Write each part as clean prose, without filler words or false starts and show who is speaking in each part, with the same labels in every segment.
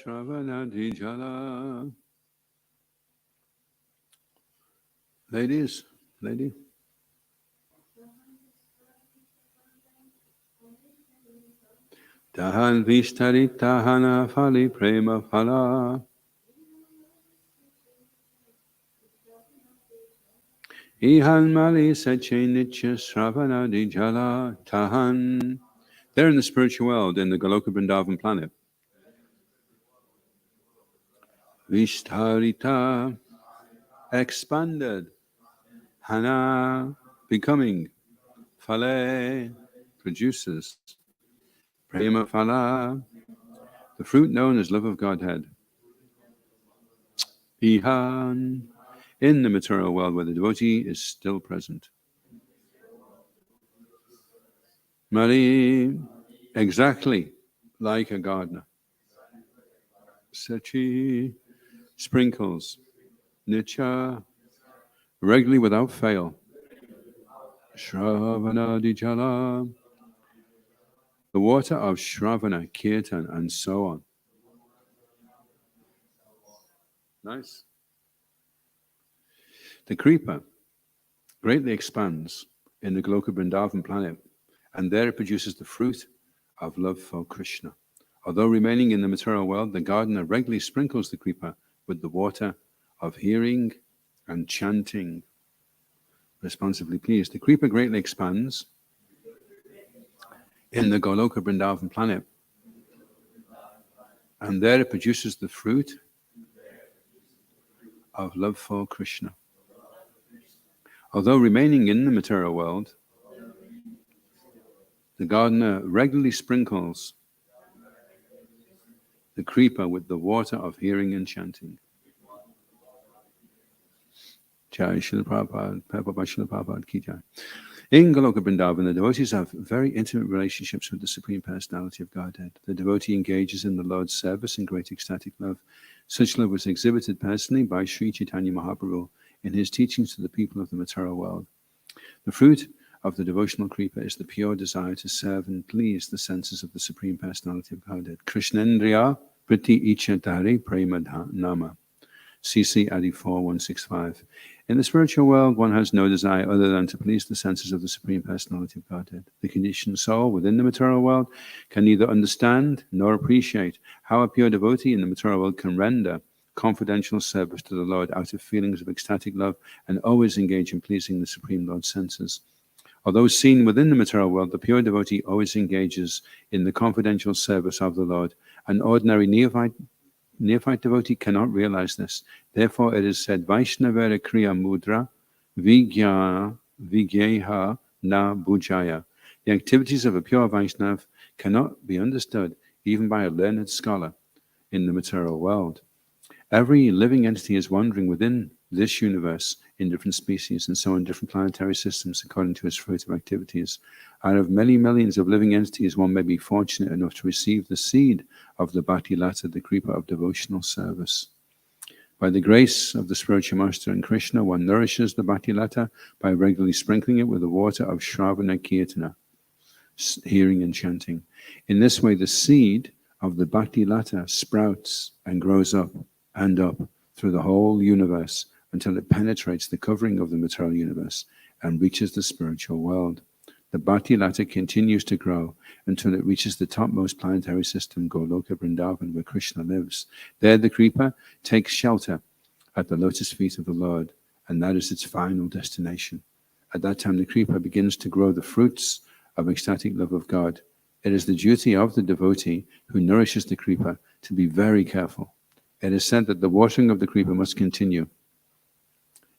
Speaker 1: Shravanadijala. Lady. Tahan Vishtari Tahana Fali Prema Phala. Ihan Mali Sache Nitya Shravanadijala Tahan. They're in the spiritual world, in the Goloka Vrindavan planet. Vishtarita, expanded. Hana, becoming. Phale, produces. Prema Phala, the fruit known as love of Godhead. Ihan, in the material world where the devotee is still present. Mari, exactly like a gardener. Sachi, sprinkles. Nitya, regularly without fail. Shravanadijala, the water of Shravana, Kirtan, and so on. Nice. The Kripa greatly expands in the Goloka Vrindavan planet, and there it produces the fruit of love for Krishna. Although remaining in the material world, the gardener regularly sprinkles the Kripa with the water of hearing and chanting. Responsively pleased. The Kripa greatly expands in the Goloka Vrindavan planet, and there it produces the fruit of love for Krishna. Although remaining in the material world, the gardener regularly sprinkles the Kripa with the water of hearing and chanting. Jai Srila Prabhupada Ki Jai. In Goloka Vrindavan, the devotees have very intimate relationships with the Supreme Personality of Godhead. The devotee engages in the Lord's service in great ecstatic love. Such love was exhibited personally by Sri Caitanya Mahaprabhu in his teachings to the people of the material world. The fruit of the devotional Kripa is the pure desire to serve and please the senses of the Supreme Personality of Godhead. Krishnendriya Priti Ichatari Prema Nama. CC Adi 4165. In the spiritual world, one has no desire other than to please the senses of the Supreme Personality of Godhead. The conditioned soul within the material world can neither understand nor appreciate how a pure devotee in the material world can render confidential service to the Lord out of feelings of ecstatic love and always engage in pleasing the Supreme Lord's senses. Although seen within the material world, the pure devotee always engages in the confidential service of the Lord. An ordinary neophyte devotee cannot realize this. Therefore, it is said, Vaishnavara Kriya Mudra Vigyaha Na Bhujaya. The activities of a pure Vaishnav cannot be understood even by a learned scholar in the material world. Every living entity is wandering within this universe in different species and so in different planetary systems according to its fruit of activities. Out of many millions of living entities, one may be fortunate enough to receive the seed of the Bhakti Lata, the Kripa of devotional service. By the grace of the spiritual master and Krishna, one nourishes the Bhakti Lata by regularly sprinkling it with the water of Shravana Kirtana, hearing and chanting. In this way, the seed of the Bhakti Lata sprouts and grows up and up through the whole universe until it penetrates the covering of the material universe and reaches the spiritual world. The Bhakti Lata continues to grow until it reaches the topmost planetary system, Goloka Vrindavan, where Krishna lives. There the Kripa takes shelter at the lotus feet of the Lord, and that is its final destination. At that time, the Kripa begins to grow the fruits of ecstatic love of God. It is the duty of the devotee who nourishes the Kripa to be very careful. It is said that the watering of the Kripa must continue.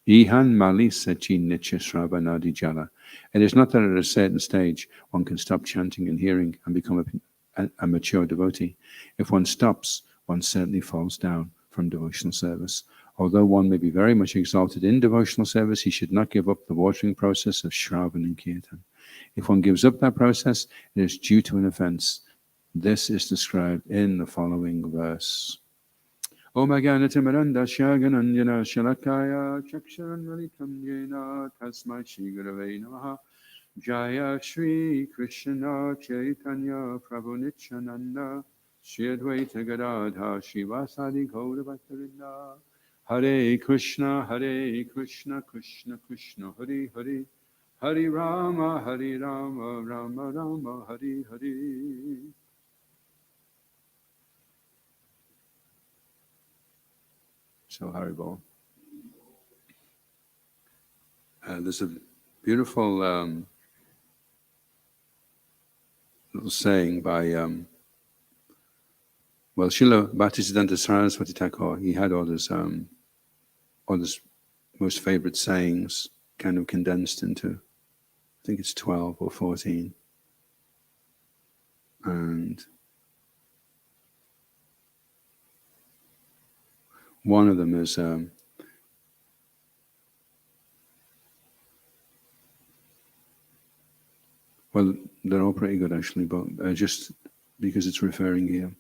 Speaker 1: Ihan mali sachi nitya shravanadi jala. It is not that at a certain stage one can stop chanting and hearing and become a mature devotee. If one stops, one certainly falls down from devotional service. Although one may be very much exalted in devotional service, he should not give up the watering process of Shravan and Kirtan. If one gives up that process, it is due to an offense. This is described in the following verse. Om Agyanatimarandasya Gananjana Shalakaya Chaksharanvalitam Yena Tasmai Shri Gurave Namaha Jaya Shri Krishna Chaitanya Prabhu Nityananda Shri Advaita Gadadha Shivasadi Gaura Bhattarinda. Hare Krishna, Krishna Krishna, Hare Hare, Hare Rama, Rama Rama, Hare Hare. So Haribol. There's a beautiful little saying by Srila Bhaktisiddhanta Saraswati Thakur. He had all his most favorite sayings kind of condensed into, I think it's 12 or 14. And one of them is, they're all pretty good actually, but just because it's referring here.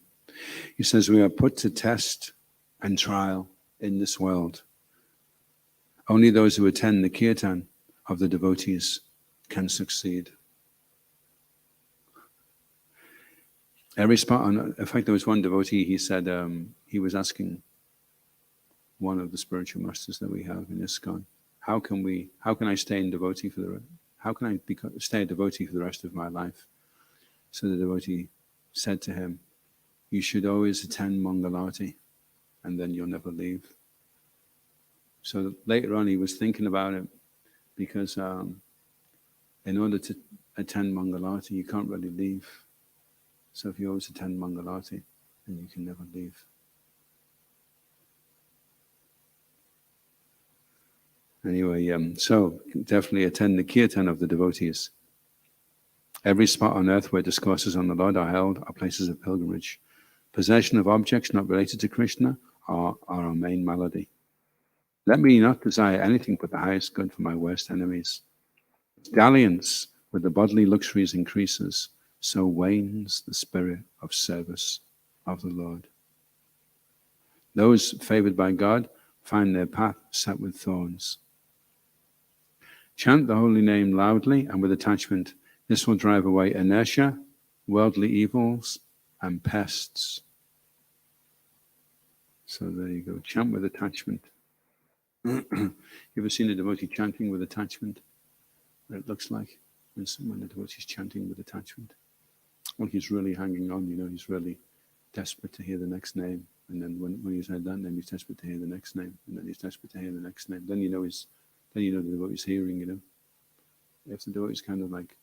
Speaker 1: He says, we are put to test and trial in this world. Only those who attend the kirtan of the devotees can succeed. Every spot on, in fact, there was one devotee, he said, he was asking one of the spiritual masters that we have in ISKCON, how can I stay in devotee stay a devotee for the rest of my life? So the devotee said to him, you should always attend Mangalarti, and then you'll never leave. So later on, he was thinking about it, because in order to attend Mangalarti, you can't really leave. So if you always attend Mangalarti, then you can never leave. Anyway, so definitely attend the kirtan of the devotees. Every spot on earth where discourses on the Lord are held are places of pilgrimage. Possession of objects not related to Krishna are our main malady. Let me not desire anything but the highest good for my worst enemies. Dalliance with the bodily luxuries increases, so wanes the spirit of service of the Lord. Those favored by God find their path set with thorns. Chant the holy name loudly and with attachment. This will drive away inertia, worldly evils, and pests. So there you go. Chant with attachment. You ever seen a devotee chanting with attachment? What it looks like when the devotee is chanting with attachment. Well, he's really hanging on, he's really desperate to hear the next name. And then when he's had that name, he's desperate to hear the next name. And then he's desperate to hear the next name. Then the devotee's hearing, If the devotee's kind of like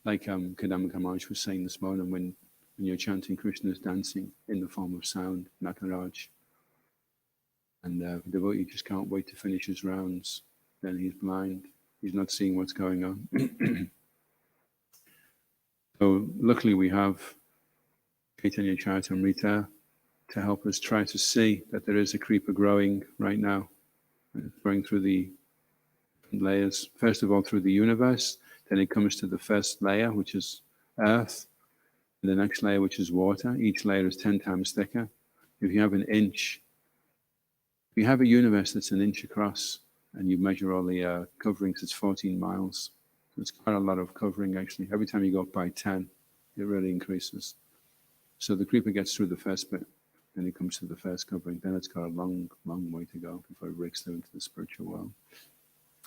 Speaker 1: Kadamba Kamaraj was saying this morning, when you're chanting, Krishna is dancing in the form of sound, Nataraj. And the devotee just can't wait to finish his rounds. Then he's blind. He's not seeing what's going on. So luckily we have Caitanya Charitamrita to help us try to see that there is a creeper growing right now. It's growing through the layers. First of all, through the universe. Then it comes to the first layer, which is earth. And the next layer, which is water. Each layer is 10 times thicker. If you have a universe that's an inch across, and you measure all the coverings, it's 14 miles. So it's quite a lot of covering, actually. Every time you go up by 10, it really increases. So the creeper gets through the first bit, then it comes to the first covering. Then it's got a long, long way to go before it breaks through into the spiritual world.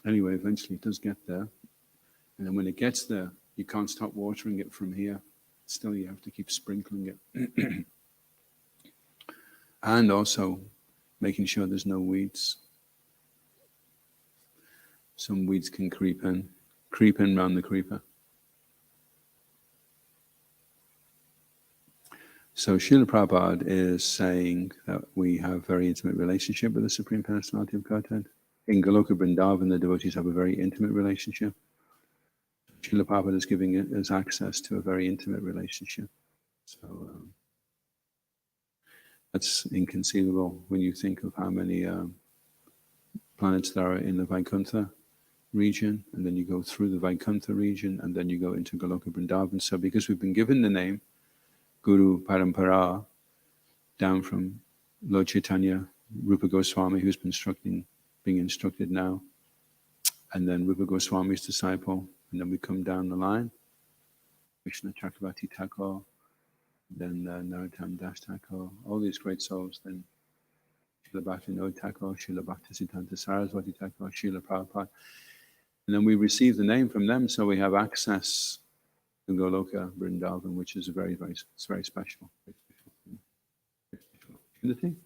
Speaker 1: Anyway, eventually it does get there. And then when it gets there, you can't stop watering it from here. Still, you have to keep sprinkling it. And also making sure there's no weeds. Some weeds can creep in around the creeper. So Srila Prabhupada is saying that we have a very intimate relationship with the Supreme Personality of Godhead. In Goloka Vrindavan, the devotees have a very intimate relationship. Srila Prabhupada is giving us access to a very intimate relationship. So that's inconceivable when you think of how many planets there are in the Vaikuntha region, and then you go through the Vaikuntha region, and then you go into Goloka Vrindavan. So because we've been given the name Guru Parampara, down from Lord Chaitanya, Rupa Goswami, who's been being instructed now, and then Rupa Goswami's disciple, and then we come down the line, Krishna Chakravarti Thakur, then Narottam Das Thakur, all these great souls, then Srila Bhaktivinoda Thakur, Srila Bhaktisiddhanta Saraswati Thakur, Srila Prabhupada. And then we receive the name from them, so we have access to Goloka Vrindavan, which is it's very special. Very special opportunity.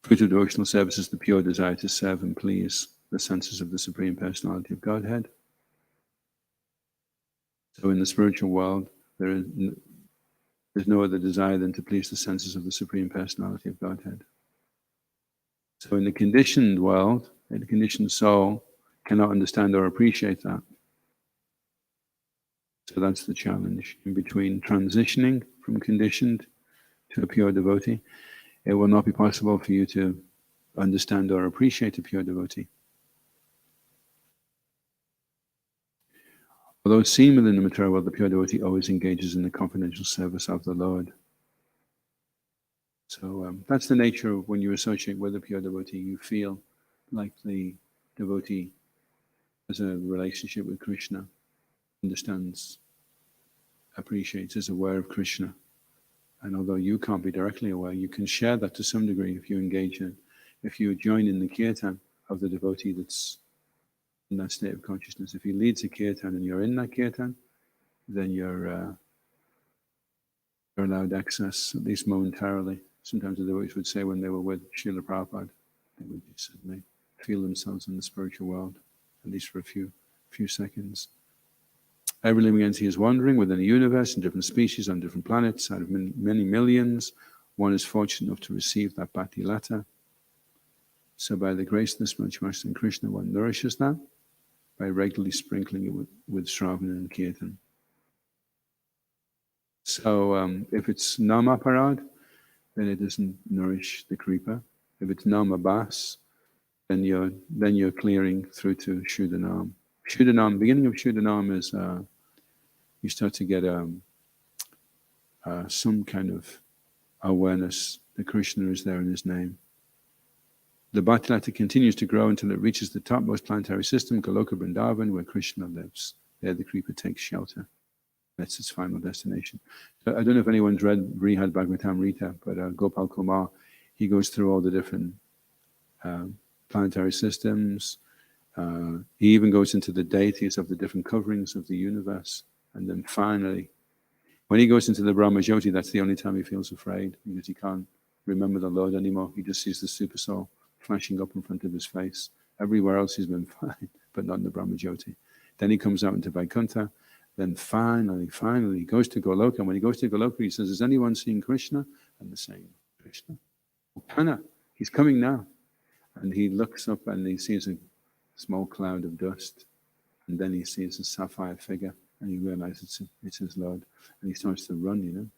Speaker 1: Fruit of devotional service is the pure desire to serve and please the senses of the Supreme Personality of Godhead. So in the spiritual world, there's no other desire than to please the senses of the Supreme Personality of Godhead. So in the conditioned world, the conditioned soul cannot understand or appreciate that. So that's the challenge. In between transitioning from conditioned to a pure devotee, it will not be possible for you to understand or appreciate a pure devotee. Although seen within the material world, the pure devotee always engages in the confidential service of the Lord. So that's the nature of when you associate with a pure devotee, you feel like the devotee has a relationship with Krishna, understands, appreciates, is aware of Krishna. And although you can't be directly aware, you can share that to some degree if you engage in, if you join in the kirtan of the devotee that's in that state of consciousness. If he leads a kirtan and you're in that kirtan, then you're allowed access, at least momentarily. Sometimes the devotees would say when they were with Srila Prabhupada, they would just suddenly feel themselves in the spiritual world, at least for a few seconds. Every living entity is wandering within the universe in different species on different planets. Out of many millions, one is fortunate enough to receive that bhakti lata. So by the grace of the spiritual master and Krishna, one nourishes that by regularly sprinkling it with Shravana and Kirtan. So if it's Namaparad, then it doesn't nourish the Kripa. If it's Namabhas, then you're clearing through to Shuddhanam. Shuddhanam, beginning of Shuddhanam is you start to get some kind of awareness that Krishna is there in his name. The Bhaktilata continues to grow until it reaches the topmost planetary system, Goloka Vrindavan, where Krishna lives. There the Kripa takes shelter. That's its final destination. So I don't know if anyone's read Brihad Bhagavatamrita, but Gopal Kumar, he goes through all the different planetary systems. He even goes into the deities of the different coverings of the universe. And then finally, when he goes into the Brahma Jyoti, that's the only time he feels afraid, because he can't remember the Lord anymore. He just sees the Super Soul flashing up in front of his face. Everywhere else he's been fine, but not in the Brahma Jyoti. Then he comes out into Vaikuntha. Then finally, he goes to Goloka. And when he goes to Goloka, he says, "Has anyone seen Krishna?" And they're saying, "Krishna, Kana, he's coming now." And he looks up and he sees a small cloud of dust. And then he sees a sapphire figure. And he realizes it's his Lord. And he starts to run,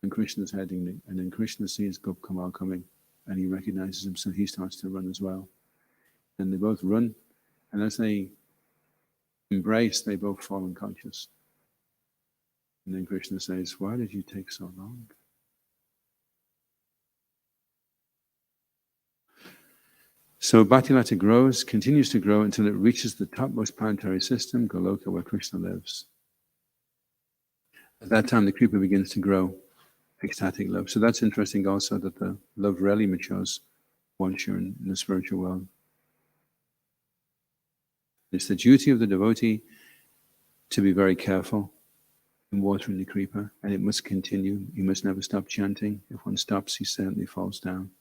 Speaker 1: And Krishna's heading, and then Krishna sees Gop Kamal coming. And he recognizes him, so he starts to run as well. And they both run. And as they embrace, they both fall unconscious. And then Krishna says, "Why did you take so long?" So Bhaktilata continues to grow until it reaches the topmost planetary system, Goloka, where Krishna lives. At that time, the Kripa begins to grow, ecstatic love. So that's interesting also, that the love really matures once you're in the spiritual world. It's the duty of the devotee to be very careful in watering the Kripa, and it must continue. You must never stop chanting. If one stops, he certainly falls down.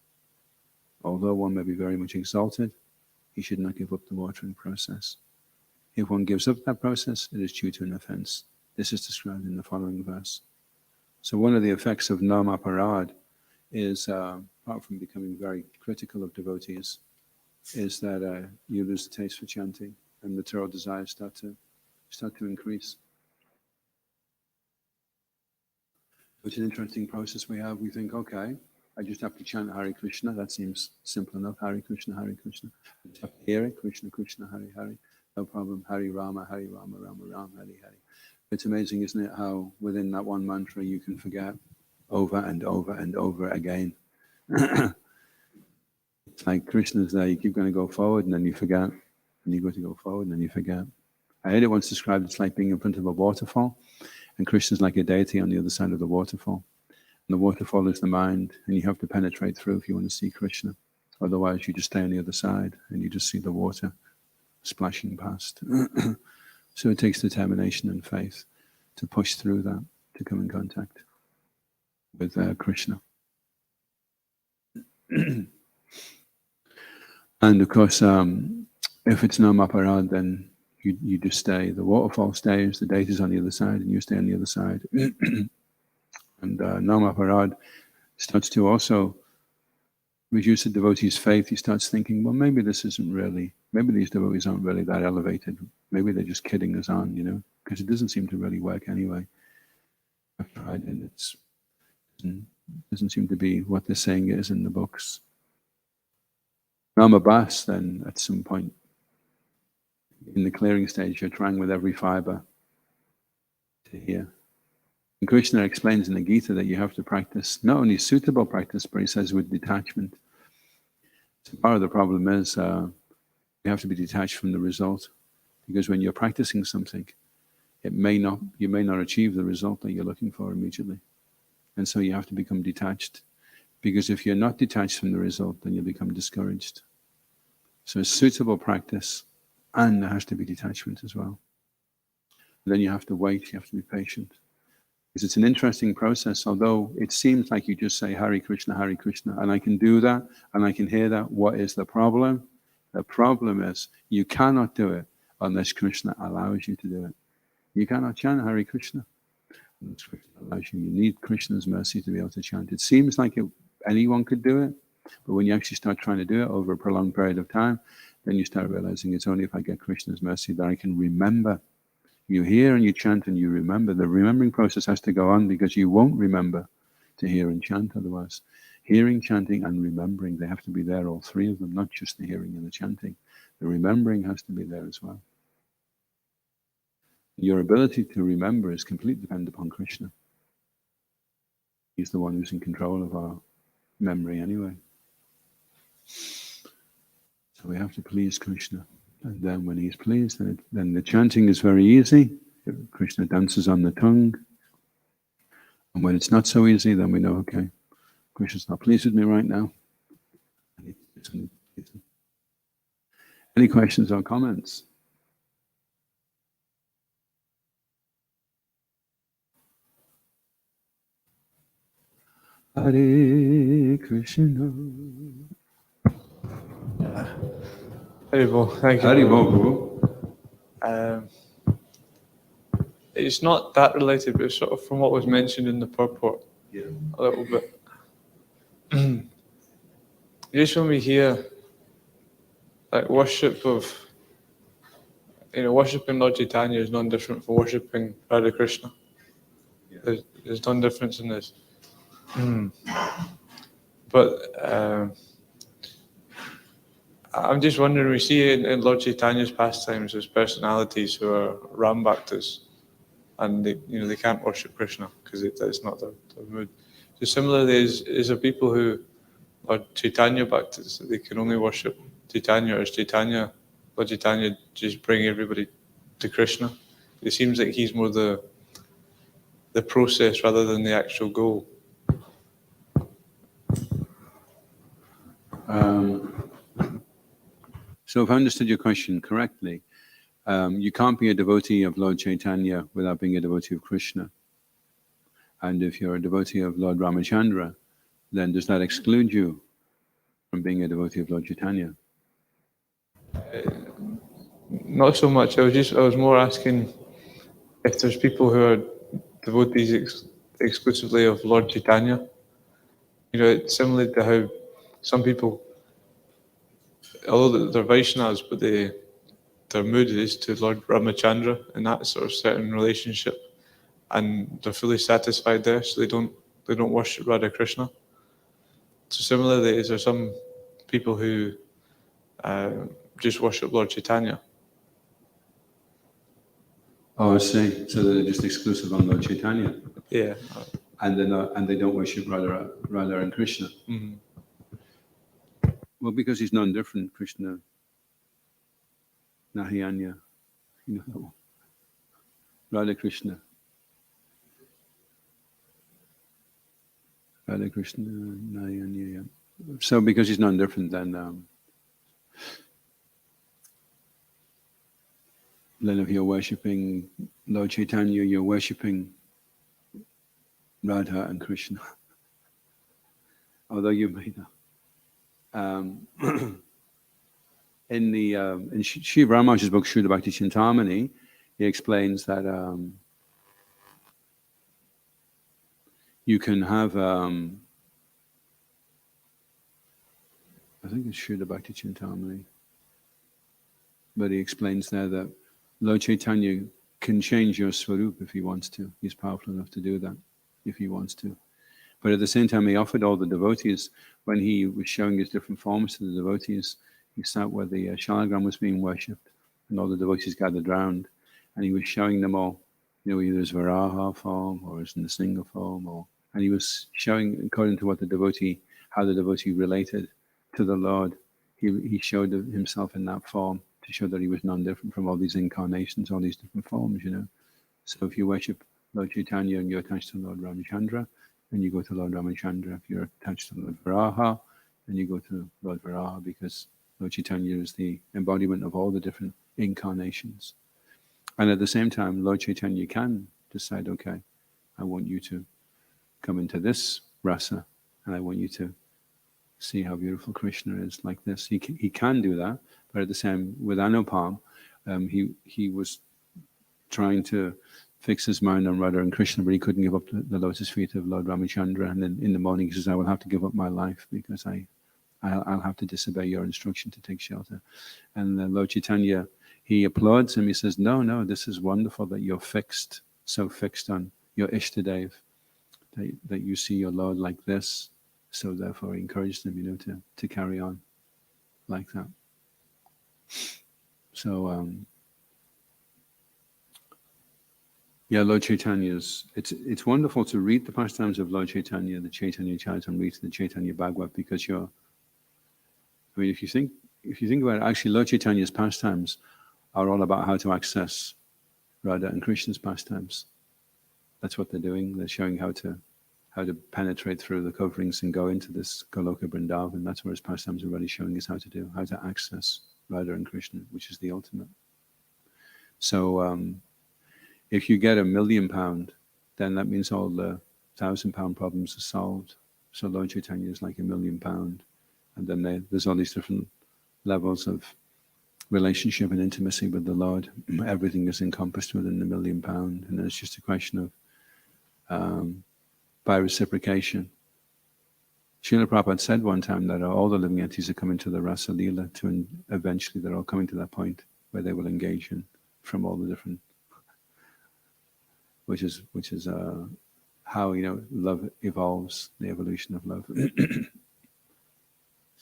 Speaker 1: Although one may be very much exalted, he should not give up the watering process. If one gives up that process, it is due to an offense. This is described in the following verse. So one of the effects of Namaparad is, apart from becoming very critical of devotees, is that you lose the taste for chanting, and material desires start to increase. It's an interesting process we have. We think, okay, I just have to chant Hare Krishna. That seems simple enough. Hare Krishna, Hare Krishna. I just have to hear it. Krishna, Krishna, Hare Hare. No problem. Hare Rama, Hare Rama, Rama Rama, Hare Hare. It's amazing, isn't it, how within that one mantra you can forget over and over and over again. It's like Krishna's there. You keep going to go forward and then you forget. And you go to go forward and then you forget. I heard it once described, it's like being in front of a waterfall, and Krishna's like a deity on the other side of the waterfall. And the waterfall is the mind, and you have to penetrate through if you want to see Krishna. Otherwise, you just stay on the other side, and you just see the water splashing past. So it takes determination and faith to push through that, to come in contact with Krishna. And of course, if it's no maparad, then you just stay. The waterfall stays, the date is on the other side, and you stay on the other side. And no maparad starts to also reduce the devotee's faith. He starts thinking, well, maybe this isn't really, maybe these devotees aren't really that elevated. Maybe they're just kidding us on, you know, because it doesn't seem to really work anyway. I've tried it, it doesn't seem to be what they're saying it is in the books. Ramabas, then at some point in the clearing stage, you're trying with every fiber to hear. And Krishna explains in the Gita that you have to practice not only suitable practice, but he says with detachment. So part of the problem is you have to be detached from the result, because when you're practicing something, you may not achieve the result that you're looking for immediately. And so you have to become detached, because if you're not detached from the result, then you become discouraged. So it's suitable practice, and there has to be detachment as well. And then you have to wait, you have to be patient. Because it's an interesting process, although it seems like you just say Hare Krishna, and I can do that, and I can hear that. What is the problem? The problem is you cannot do it unless Krishna allows you to do it. You cannot chant Hare Krishna unless Krishna allows you. You need Krishna's mercy to be able to chant. It seems like anyone could do it, but when you actually start trying to do it over a prolonged period of time, then you start realizing it's only if I get Krishna's mercy that I can remember. You hear and you chant and you remember. The remembering process has to go on, because you won't remember to hear and chant otherwise. Hearing, chanting, and remembering, they have to be there, all three of them, not just the hearing and the chanting. The remembering has to be there as well. Your ability to remember is completely dependent upon Krishna. He's the one who's in control of our memory anyway. So we have to please Krishna. And then when he's pleased, then the chanting is very easy. Krishna dances on the tongue. And when it's not so easy, then we know, okay, Krishna's not pleased with me right now. Any questions or comments? Hare Krishna.
Speaker 2: Haribol, thank you.
Speaker 1: Haribol.
Speaker 2: It's not that related, but it's sort of from what was mentioned in the purport, a little bit. Just when we hear like worship of, worshipping Lord Chaitanya is non different from worshipping Radha Krishna. There's no difference in this. But I'm just wondering, we see in Lord Chaitanya's pastimes there's personalities who are Ram Bhaktas, and they can't worship Krishna because that's not their mood. So similarly, is there people who are Chaitanya Bhaktas, they can only worship Chaitanya, or is Lord Chaitanya just bring everybody to Krishna? It seems like he's more the process rather than the actual goal.
Speaker 1: So if I understood your question correctly, you can't be a devotee of Lord Chaitanya without being a devotee of Krishna. And if you're a devotee of Lord Ramachandra, then does that exclude you from being a devotee of Lord Chaitanya?
Speaker 2: Not so much. I was more asking if there's people who are devotees exclusively of Lord Chaitanya. It's similar to how some people, although they're Vaishnavas, but their mood is to Lord Ramachandra in that sort of certain relationship, and they're fully satisfied there, so they don't worship Radha Krishna. So similarly, is there some people who just worship Lord Chaitanya?
Speaker 1: Oh, I see. So they're just exclusive on Lord Chaitanya.
Speaker 2: Yeah.
Speaker 1: And they don't worship Radha and Krishna.
Speaker 2: Mm-hmm.
Speaker 1: Well, because he's non-different, Krishna, Nahiyanya. You know that one? Radha Krishna. Radha Krishna, Nayana. So because he's none different than if you're worshipping Lord Chaitanya, you're worshipping Radha and Krishna. Although you may not. In Shiv Ramaj's book, Shuddha Bhakti Chintamani, he explains that you can have, I think it's Shuddha Bhakti Chintamani, but he explains there that Lord Chaitanya can change your swarup if he wants to. He's powerful enough to do that if he wants to. But at the same time, he offered all the devotees, when he was showing his different forms to the devotees, he sat where the shalagram was being worshipped, and all the devotees gathered round, and he was showing them all, either his Varaha form or his Nrsinga form, and he was showing, according to how the devotee related to the Lord, he showed himself in that form to show that he was non-different from all these incarnations, all these different forms, So if you worship Lord Chaitanya and you're attached to Lord Ramachandra, then you go to Lord Ramachandra. If you're attached to Lord Varaha, then you go to Lord Varaha, because Lord Chaitanya is the embodiment of all the different incarnations. And at the same time, Lord Chaitanya can decide, okay, I want you to come into this rasa, and I want you to see how beautiful Krishna is like this. He can do that, but at the same, with Anupam, he was trying to fix his mind on Radha and Krishna, but he couldn't give up the lotus feet of Lord Ramachandra. And then in the morning he says, I will have to give up my life because I'll have to disobey your instruction to take shelter. And Lord Chaitanya, he applauds him. He says, no, this is wonderful that you're so fixed on your Ishtadev, that you see your Lord like this. So therefore he encouraged him, to carry on like that. So, Lord Chaitanya's, it's wonderful to read the pastimes of Lord Chaitanya, the Caitanya Charitamrita, the Chaitanya Bhagavat, because if you think about it, actually Lord Chaitanya's pastimes are all about how to access Radha and Krishna's pastimes. That's what they're doing. They're showing how to penetrate through the coverings and go into this Goloka Vrindavan. That's where his pastimes are really showing us how to access Radha and Krishna, which is the ultimate. So, if you get £1 million, then that means all the £1,000 problems are solved. So Lord Chaitanya is like £1 million. And then there's all these different levels of relationship and intimacy with the Lord. Everything is encompassed within the £1 million. And then it's just a question of, by reciprocation. Srila Prabhupada said one time that all the living entities are coming to the Rasa Leela, and eventually they're all coming to that point where they will engage in from all the different, which is how love evolves, the evolution of love.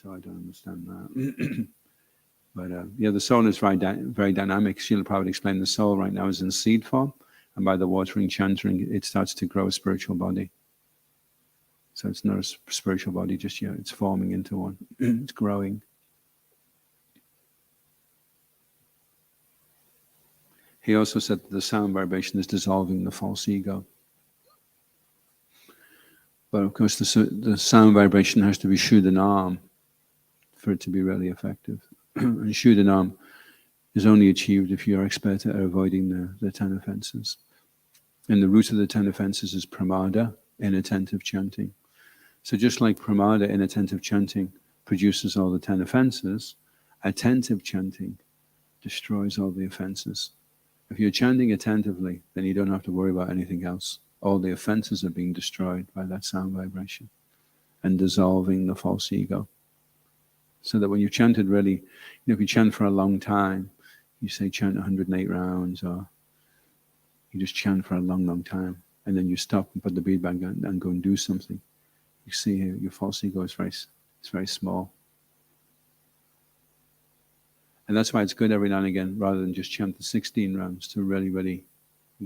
Speaker 1: So I don't understand that. But the soul is very dynamic. Srila Prabhupada explained the soul right now is in seed form, and by the watering, chanting, it starts to grow a spiritual body. So it's not a spiritual body just yet, it's forming into one. It's growing. He also said that the sound vibration is dissolving the false ego. But of course the sound vibration has to be Shuddhanam for it to be really effective. And Shuddhanam is only achieved if you're expert at avoiding the 10 offenses. And the root of the 10 offenses is pramada, inattentive chanting. So just like pramada, inattentive chanting, produces all the 10 offenses, attentive chanting destroys all the offenses. If you're chanting attentively, then you don't have to worry about anything else. All the offenses are being destroyed by that sound vibration and dissolving the false ego. So that when you've chanted really, if you chant for a long time, you say chant 108 rounds, or you just chant for a long, long time, and then you stop and put the bead back on and go and do something. You see your false ego is very small. And that's why it's good every now and again, rather than just chant the 16 rounds, to really, really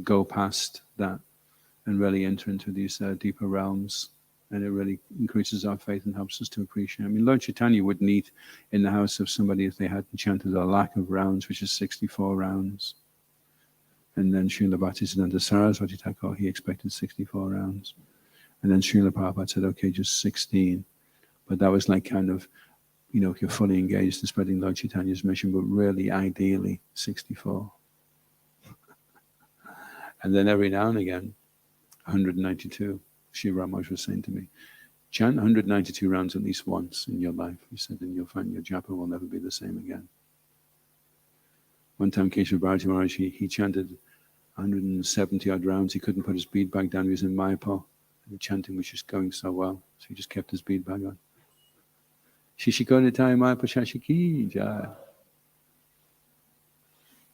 Speaker 1: go past that and really enter into these deeper realms. And it really increases our faith and helps us to appreciate. I mean, Lord Chaitanya wouldn't eat in the house of somebody if they hadn't chanted a lakh of rounds, which is 64 rounds. And then Srila Bhaktisiddhanta Saraswati Thakur, he expected 64 rounds. And then Srila Prabhupada said, okay, just 16. But that was like kind of, if you're fully engaged in spreading Lord Chaitanya's mission, but really, ideally, 64. And then every now and again, 192. Sri Ramanuja was saying to me, chant 192 rounds at least once in your life. He said, and you'll find your japa will never be the same again. One time, Keshav Bharati Maharaj, he chanted 170 odd rounds. He couldn't put his bead bag down. He was in Mayapur. And the chanting was just going so well. So he just kept his bead bag on. Shishikodatai Mayapur Shashiki Jai.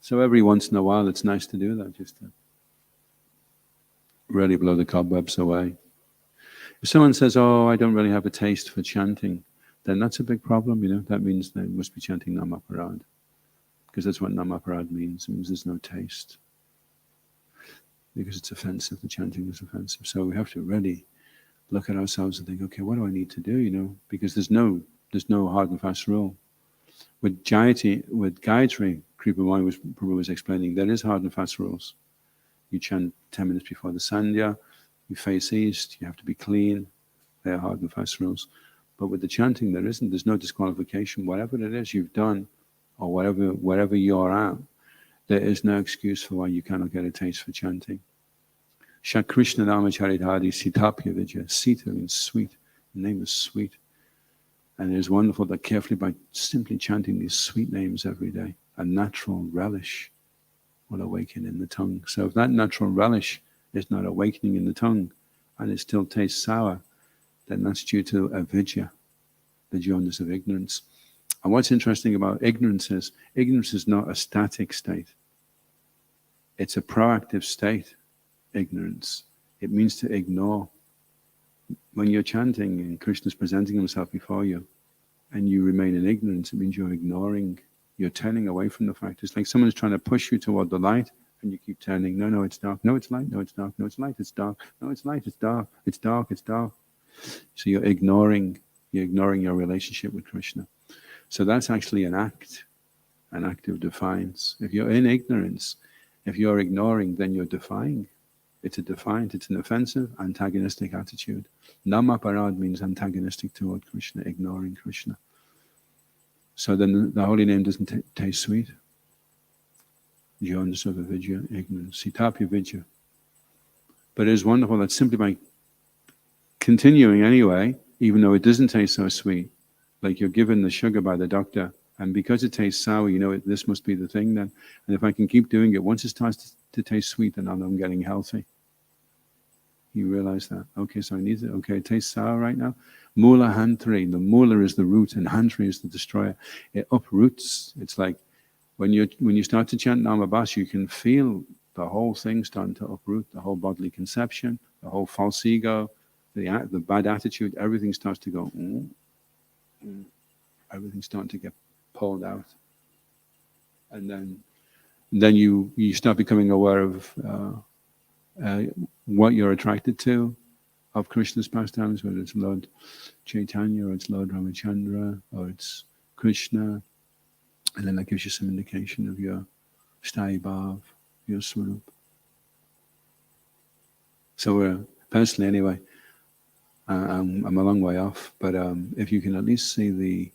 Speaker 1: So every once in a while, it's nice to do that, just to really blow the cobwebs away. If someone says, oh, I don't really have a taste for chanting, then that's a big problem, That means they must be chanting Namaparad. Because that's what Namaparad means. It means there's no taste. Because it's offensive, the chanting is offensive. So we have to really look at ourselves and think, okay, what do I need to do, Because there's no hard and fast rule. With Gayatri, Prabhu was explaining, there is hard and fast rules. You chant 10 minutes before the Sandhya, you face east, you have to be clean. They are hard and fast rules. But with the chanting, there's no disqualification. Whatever it is you've done, or wherever you're at, there is no excuse for why you cannot get a taste for chanting. Shak Krishna Nama Charitadi Sitapya Vijaya. Sita means sweet. The name is sweet. And it is wonderful that carefully by simply chanting these sweet names every day, a natural relish will awaken in the tongue. So if that natural relish is not awakening in the tongue and it still tastes sour, then that's due to avidya, the jaundice of ignorance. And what's interesting about ignorance is not a static state. It's a proactive state, ignorance. It means to ignore. When you're chanting and Krishna's presenting himself before you and you remain in ignorance, it means you're ignoring. You're turning away from the fact. It's like someone's trying to push you toward the light and you keep turning. No, it's dark. No, it's light. No, it's dark. No, it's light. It's dark. No, it's light. It's dark. It's dark. It's dark. So you're ignoring your relationship with Krishna. So that's actually an act of defiance. If you're in ignorance, if you're ignoring, then you're defying. It's an offensive, antagonistic attitude. Namaparad means antagonistic toward Krishna, ignoring Krishna. So then the holy name doesn't taste sweet. Jaundice of avidya, ignorance. Sitapya vidya. But it is wonderful that simply by continuing anyway, even though it doesn't taste so sweet, like you're given the sugar by the doctor, and because it tastes sour, this must be the thing then. And if I can keep doing it, once it starts to taste sweet, then I know I'm getting healthy. You realize that. Okay, so I need it. Okay, it tastes sour right now. Mula hantri. The mula is the root and hantri is the destroyer. It uproots. It's like when you start to chant Namabhas, you can feel the whole thing starting to uproot, the whole bodily conception, the whole false ego, the bad attitude, everything starts to go, everything's starting to get pulled out. And then you start becoming aware of what you're attracted to of Krishna's pastimes, whether it's Lord Chaitanya or it's Lord Ramachandra or it's Krishna, and then that gives you some indication of your Sthayi Bhav, your Swarup. So personally anyway, I'm a long way off, but if you can at least see the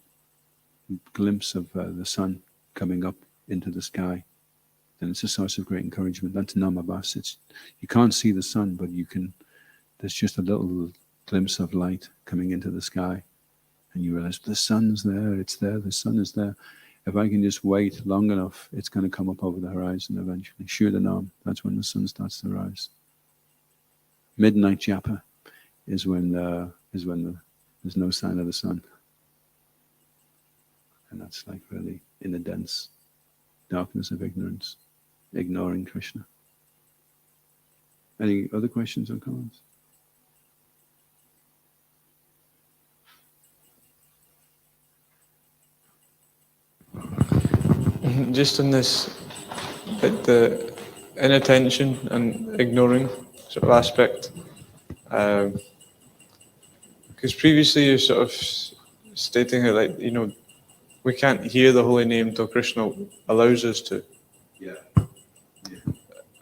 Speaker 1: glimpse of the sun coming up into the sky, then it's a source of great encouragement. That's Namabhas. You can't see the sun, but there's just a little glimpse of light coming into the sky. And you realize the sun's there, it's there, the sun is there. If I can just wait long enough, it's going to come up over the horizon eventually. Shudanam, that's when the sun starts to rise. Midnight japa is when there's no sign of the sun. And that's like really in the dense darkness of ignorance, ignoring Krishna. Any other questions or comments?
Speaker 2: Just on this, like the inattention and ignoring sort of aspect, because previously you're sort of stating how, like, we can't hear the holy name till Krishna allows us to.
Speaker 1: Yeah.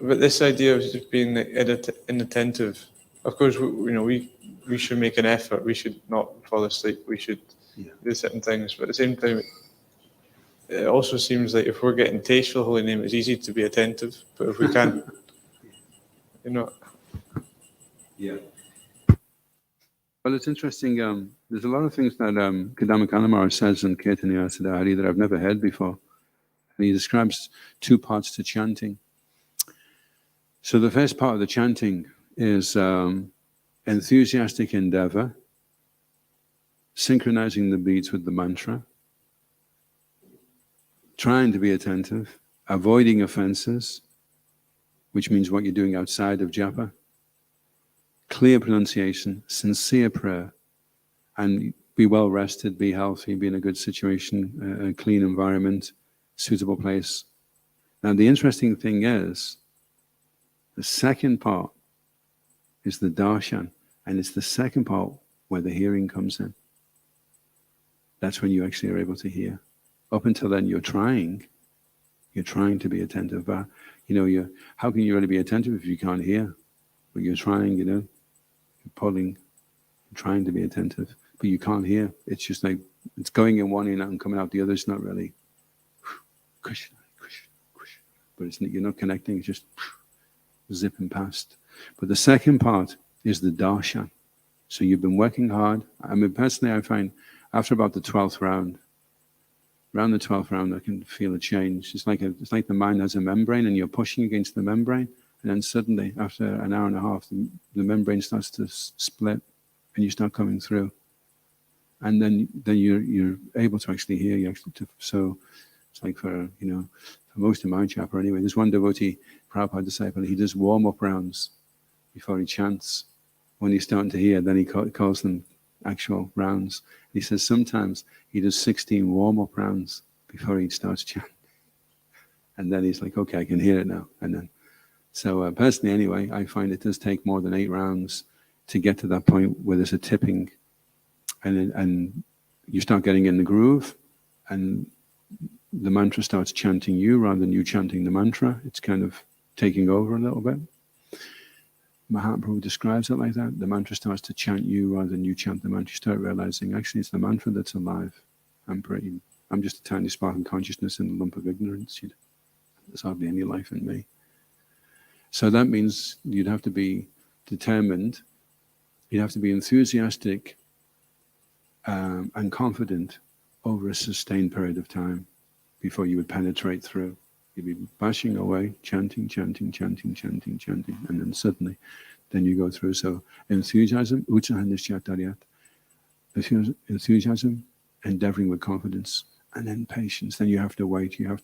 Speaker 2: But this idea of just being inattentive, of course, we should make an effort. We should not fall asleep. We should do certain things. But at the same time, it also seems like if we're getting taste for the holy name, it's easy to be attentive. But if we can't,
Speaker 1: Yeah. Well, it's interesting. There's a lot of things that Kadamakanamara says in Caitanya Siddhahari that I've never heard before. And he describes two parts to chanting. So the first part of the chanting is enthusiastic endeavor, synchronizing the beats with the mantra, trying to be attentive, avoiding offenses, which means what you're doing outside of japa, clear pronunciation, sincere prayer, and be well rested, be healthy, be in a good situation, a clean environment, suitable place. Now the interesting thing is, the second part is the darshan, and it's the second part where the hearing comes in. That's when you actually are able to hear. Up until then, you're trying to be attentive, but how can you really be attentive if you can't hear? But you're trying, you're pulling, you're trying to be attentive, but you can't hear. It's just like, it's going in one ear and coming out the other. It's not really, Krishna, Krishna, Krishna. But you're not connecting, it's just zipping past. But the second part is the darshan. So you've been working hard. I mean, personally, I find after about the 12th round, around the 12th round, I can feel a change. It's like the mind has a membrane and you're pushing against the membrane, and then suddenly, after an hour and a half, the membrane starts to split and you start coming through. And then you're able to actually hear. So it's like for most of my chapter anyway, there's one devotee, Prabhupada disciple, he does warm-up rounds before he chants. When he's starting to hear, then he calls them actual rounds. He says sometimes he does 16 warm-up rounds before he starts chanting. And then he's like, okay, I can hear it now. And then, so personally anyway, I find it does take more than 8 rounds to get to that point where there's a tipping, and you start getting in the groove, and the mantra starts chanting you rather than you chanting the mantra. It's kind of taking over a little bit. Mahaprabhu describes it like that. The mantra starts to chant you rather than you chant the mantra. You start realizing, actually, it's the mantra that's alive. I'm just a tiny spark of consciousness in a lump of ignorance. There's hardly any life in me. So that means you'd have to be determined. You'd have to be enthusiastic and confident over a sustained period of time before you would penetrate through. You'd be bashing away, chanting, chanting, chanting, chanting, chanting, and then suddenly, then you go through. So enthusiasm, utsaha nischatariyat, enthusiasm, endeavoring with confidence, and then patience. Then you have to wait. You have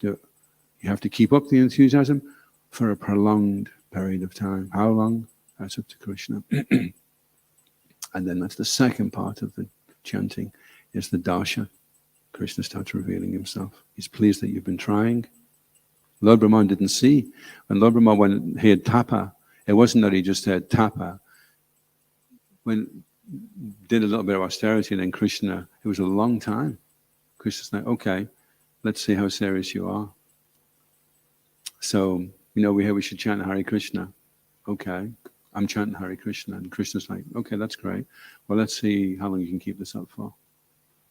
Speaker 1: to keep up the enthusiasm for a prolonged period of time. How long? That's up to Krishna. And then that's the second part of the chanting, is the darshan. Krishna starts revealing himself. He's pleased that you've been trying. Lord Brahman didn't see. When Lord Brahman, when he had tapa, it wasn't that he just said tapa. When did a little bit of austerity, and then Krishna, it was a long time. Krishna's like, okay, let's see how serious you are. So, we hear we should chant Hare Krishna. Okay, I'm chanting Hare Krishna. And Krishna's like, okay, that's great. Well, let's see how long you can keep this up for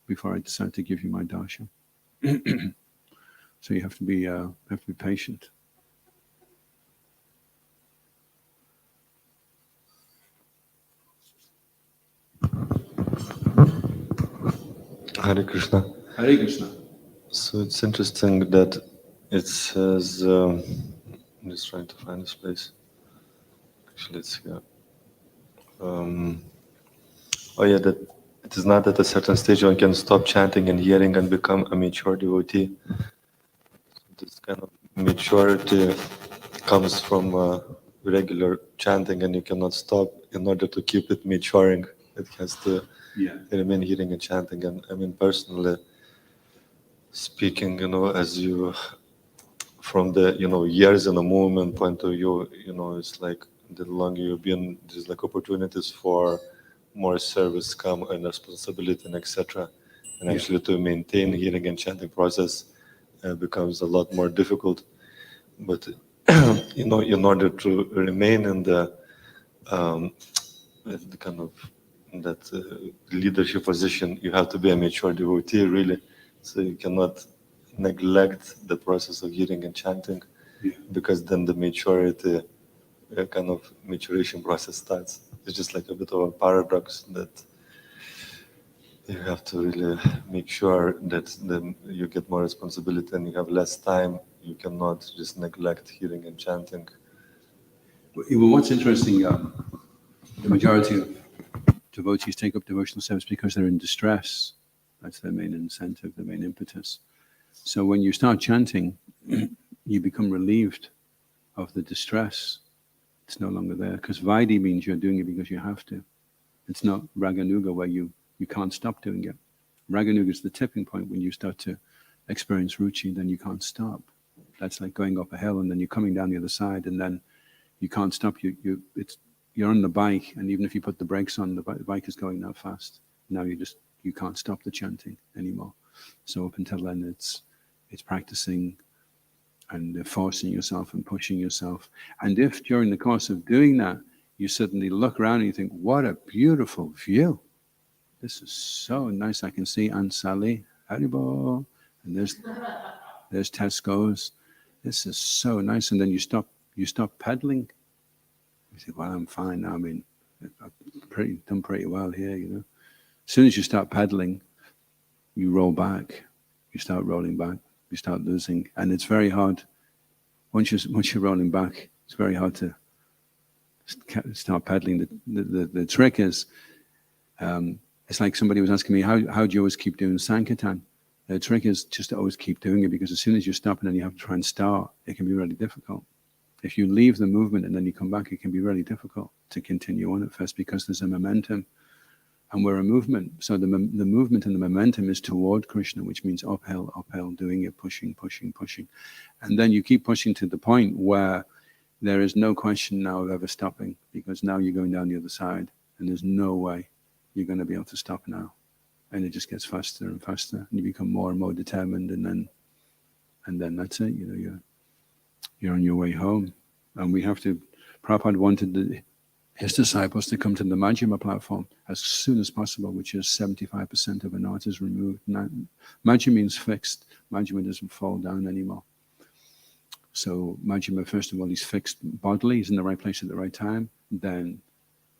Speaker 1: before I decide to give you my darshan. So you have to be patient.
Speaker 3: Hare Krishna.
Speaker 1: Hare Krishna.
Speaker 3: So it's interesting that it says, I'm just trying to find this place. Actually, it's here. That it is not at a certain stage one can stop chanting and hearing and become a mature devotee. This kind of maturity comes from regular chanting, and you cannot stop in order to keep it maturing. It has to remain hearing and chanting. And I mean, personally speaking, as you, from the, years in a movement point of view, it's like the longer you've been, there's like opportunities for more service come and responsibility and etc. And actually to maintain hearing and chanting process becomes a lot more difficult. But in order to remain in the kind of that leadership position, you have to be a mature devotee, really. So you cannot neglect the process of hearing and chanting, because then the maturity, kind of maturation process starts. It's just like a bit of a paradox that you have to really make sure that then you get more responsibility and you have less time. You cannot just neglect hearing and chanting.
Speaker 1: Well, what's interesting, the majority of devotees take up devotional service because they're in distress. That's their main incentive, their main impetus. So when you start chanting, you become relieved of the distress. It's no longer there, because Vaidhi means you're doing it because you have to. It's not Raganuga where you can't stop doing it. Raganuga is the tipping point when you start to experience ruchi, then you can't stop. That's like going up a hill and then you're coming down the other side and then you can't stop. You're on the bike, and even if you put the brakes on, the bike is going that fast. Now you can't stop the chanting anymore. So up until then, it's practicing and forcing yourself and pushing yourself. And if during the course of doing that, you suddenly look around and you think, what a beautiful view. This is so nice. I can see Ansali, Haribo, and there's Tesco's. This is so nice. And then you stop pedaling. You think, well, I'm fine now. I mean, I've done pretty well here, you know. As soon as you start pedaling, you roll back. You start rolling back. You start losing. And it's very hard. Once you're rolling back, it's very hard to start pedaling. The trick is, it's like somebody was asking me, how do you always keep doing Sankirtan? The trick is just to always keep doing it, because as soon as you stop and then you have to try and start, it can be really difficult. If you leave the movement and then you come back, it can be really difficult to continue on at first, because there's a momentum and we're a movement. So the movement and the momentum is toward Krishna, which means uphill, doing it, pushing. And then you keep pushing to the point where there is no question now of ever stopping, because now you're going down the other side and there's no way you're going to be able to stop now. And it just gets faster and faster, and you become more and more determined, and then that's it. You know, you're on your way home. And we have to. Prabhupada wanted his disciples to come to the Majjhima platform as soon as possible, which is 75% of anartha is removed. Majjhima means fixed. Majjhima doesn't fall down anymore. So Majjhima, first of all, he's fixed bodily. He's in the right place at the right time. Then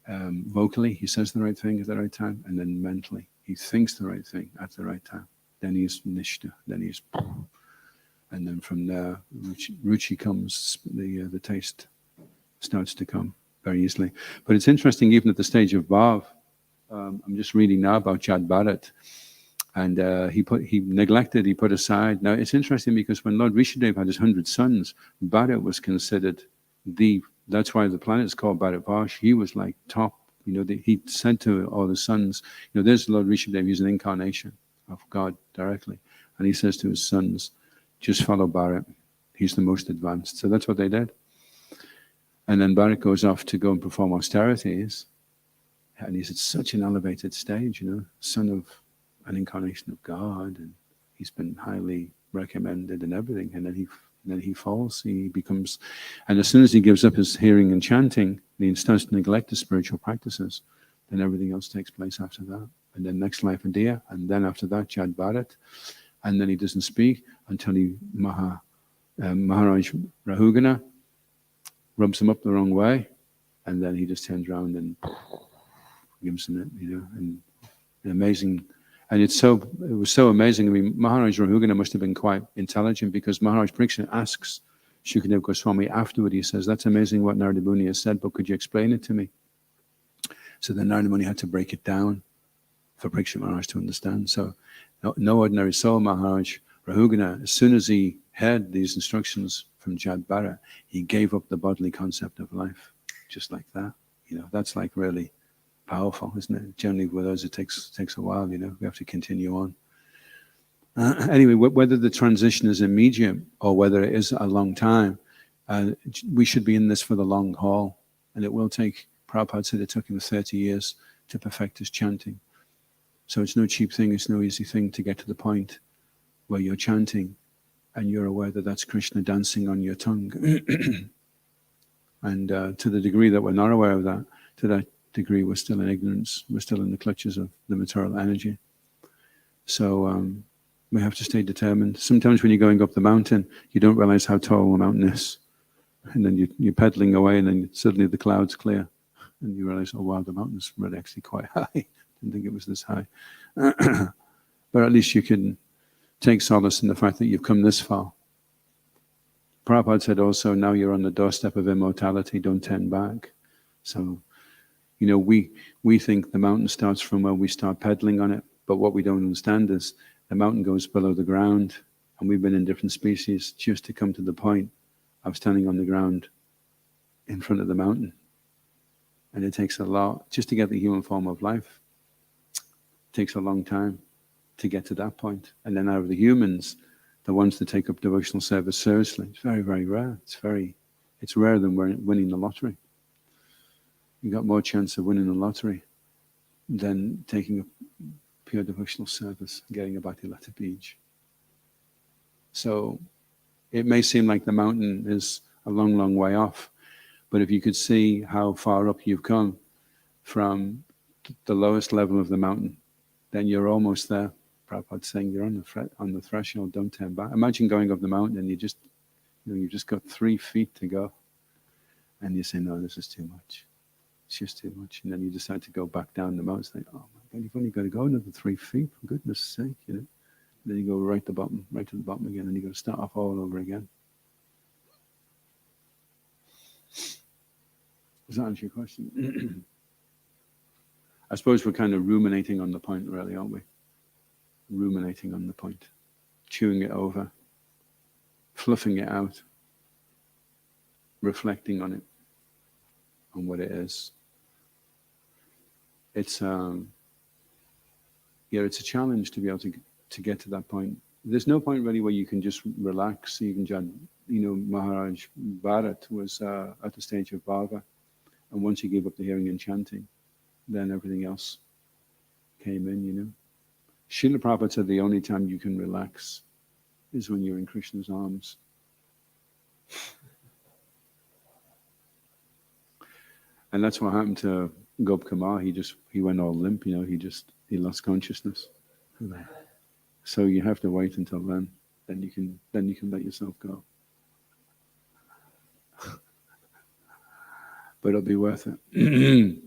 Speaker 1: vocally, he says the right thing at the right time, and then mentally, he thinks the right thing at the right time. Then he's nishta. Then he's, and then from there, ruchi comes. The taste starts to come very easily. But it's interesting, even at the stage of bhav. I'm just reading now about Jad Bharat, and he put aside. Now it's interesting because when Lord Rishabdev had his 100 sons, Bharat was considered that's why the planet is called Bharatvarsh. He was like top, you know, he said to all the sons, you know, there's Lord Rishabdev, he's an incarnation of God directly. And he says to his sons, just follow Bharat. He's the most advanced. So that's what they did. And then Bharat goes off to go and perform austerities. And he's at such an elevated stage, you know, son of an incarnation of God. And he's been highly recommended and everything. And then he falls, he becomes, and as soon as he gives up his hearing and chanting, and he starts to neglect his spiritual practices, then everything else takes place after that. And then next life Adya, and then after that Jad Bharat, and then he doesn't speak until Maharaj Rahugana rubs him up the wrong way, and then he just turns around and gives him it, you know, and amazing. And it was so amazing. I mean, Maharaj Rahugana must have been quite intelligent, because Maharaj Parikshit asks Shukadeva Goswami afterward, he says, that's amazing what Narada Muni has said, but could you explain it to me? So then Narada Muni had to break it down for Parikshit Maharaj to understand. So no ordinary soul, Maharaj Rahugana, as soon as he heard these instructions from Jad Bharat, he gave up the bodily concept of life, just like that. You know, that's like really powerful, isn't it? Generally, with us, it takes a while. You know, we have to continue on. Anyway, whether the transition is immediate or whether it is a long time, we should be in this for the long haul, and it will take. Prabhupada said it took him 30 years to perfect his chanting. So it's no cheap thing. It's no easy thing to get to the point where you're chanting and you're aware that that's Krishna dancing on your tongue. And to the degree that we're not aware of that, to that degree we're still in ignorance, we're still in the clutches of the material energy. So we have to stay determined. Sometimes when you're going up the mountain, you don't realize how tall the mountain is. And then you're pedaling away, and then suddenly the clouds clear. And you realize, oh wow, the mountain's really actually quite high. Didn't think it was this high. But at least you can take solace in the fact that you've come this far. Prabhupada said also, now you're on the doorstep of immortality, don't turn back. So, we think the mountain starts from where we start pedaling on it, but what we don't understand is the mountain goes below the ground, and we've been in different species just to come to the point of standing on the ground in front of the mountain. And it takes a lot, just to get the human form of life, it takes a long time to get to that point. And then out of the humans, the ones that take up devotional service seriously, it's very, very rare. It's rarer than winning the lottery. You've got more chance of winning the lottery than taking up pure devotional service and getting a Bhakti-lata Bij. So it may seem like the mountain is a long, long way off, but if you could see how far up you've come from the lowest level of the mountain, then you're almost there. Prabhupada's saying you're on the threshold, don't turn back. Imagine going up the mountain and you've just got 3 feet to go. And you say, no, this is too much. It's just too much. And then you decide to go back down the mountain. It's like, oh my God, you've only got to go another 3 feet, for goodness sake, And then you go right to the bottom again, and you got to start off all over again. Does that answer your question? I suppose we're kind of ruminating on the point, really, aren't we? Ruminating on the point, chewing it over, fluffing it out, reflecting on it, on what it is. It's a challenge to be able to get to that point. There's no point really where you can just relax. You can, Maharaj Bharat was at the stage of bhava, and once he gave up the hearing and chanting, then everything else came in. Srila Prabhupada said the only time you can relax is when you're in Krishna's arms. And that's what happened to Gop Kumar. He went all limp, he lost consciousness. So you have to wait until then you can let yourself go. But it'll be worth it.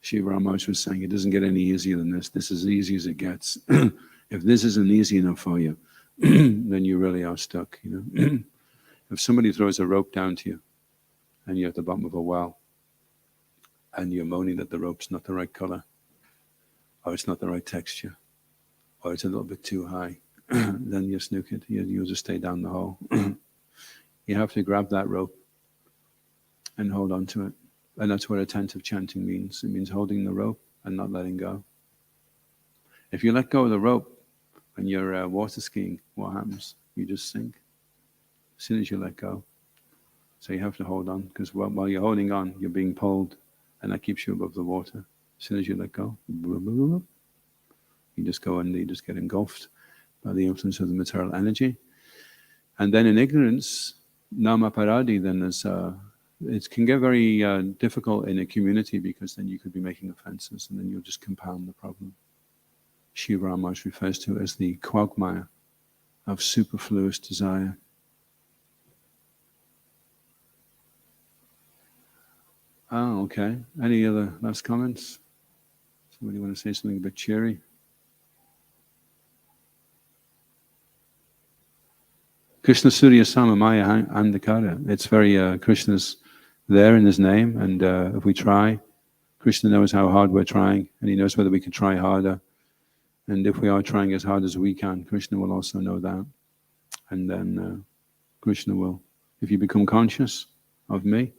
Speaker 1: Shiva Ramanuja was saying, it doesn't get any easier than this. This is as easy as it gets. If this isn't easy enough for you, then you really are stuck. If somebody throws a rope down to you, and you're at the bottom of a well, and you're moaning that the rope's not the right color, or it's not the right texture, or it's a little bit too high, then you snook it. You'll just stay down the hole. You have to grab that rope and hold on to it. And that's what attentive chanting means. It means holding the rope and not letting go. If you let go of the rope when you're water skiing, what happens? You just sink as soon as you let go. So you have to hold on, because while you're holding on, you're being pulled, and that keeps you above the water. As soon as you let go, you just go under, you just get engulfed by the influence of the material energy. And then in ignorance, nama paradi, then there's it can get very difficult in a community, because then you could be making offenses, and then you'll just compound the problem. Shiva Ramanuja refers to it as the quagmire of superfluous desire. Oh, okay. Any other last comments? Somebody want to say something a bit cheery? Krishna Surya Samamaya Andhakara. It's very, Krishna's there in his name, and if we try, Krishna knows how hard we're trying, and he knows whether we can try harder. And if we are trying as hard as we can, Krishna will also know that. And then Krishna will, if you become conscious of me,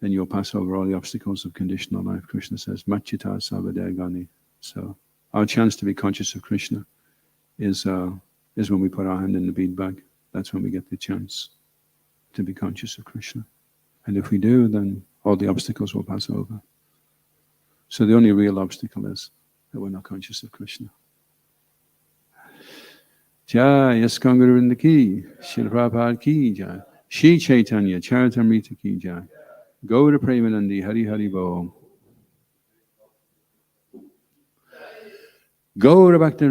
Speaker 1: then you'll pass over all the obstacles of conditional life. Krishna says, Machita Savadegani. So our chance to be conscious of Krishna is when we put our hand in the bead bag. That's when we get the chance to be conscious of Krishna. And if we do, then all the obstacles will pass over. So the only real obstacle is that we're not conscious of Krishna. Jai Yaskon Guru Vrinda ki, Srila Prabhupada ki jai. Shri Chaitanya Charitamrita ki jai. Gaura Premanandi Hari Hari Bol. Gaura Bhakta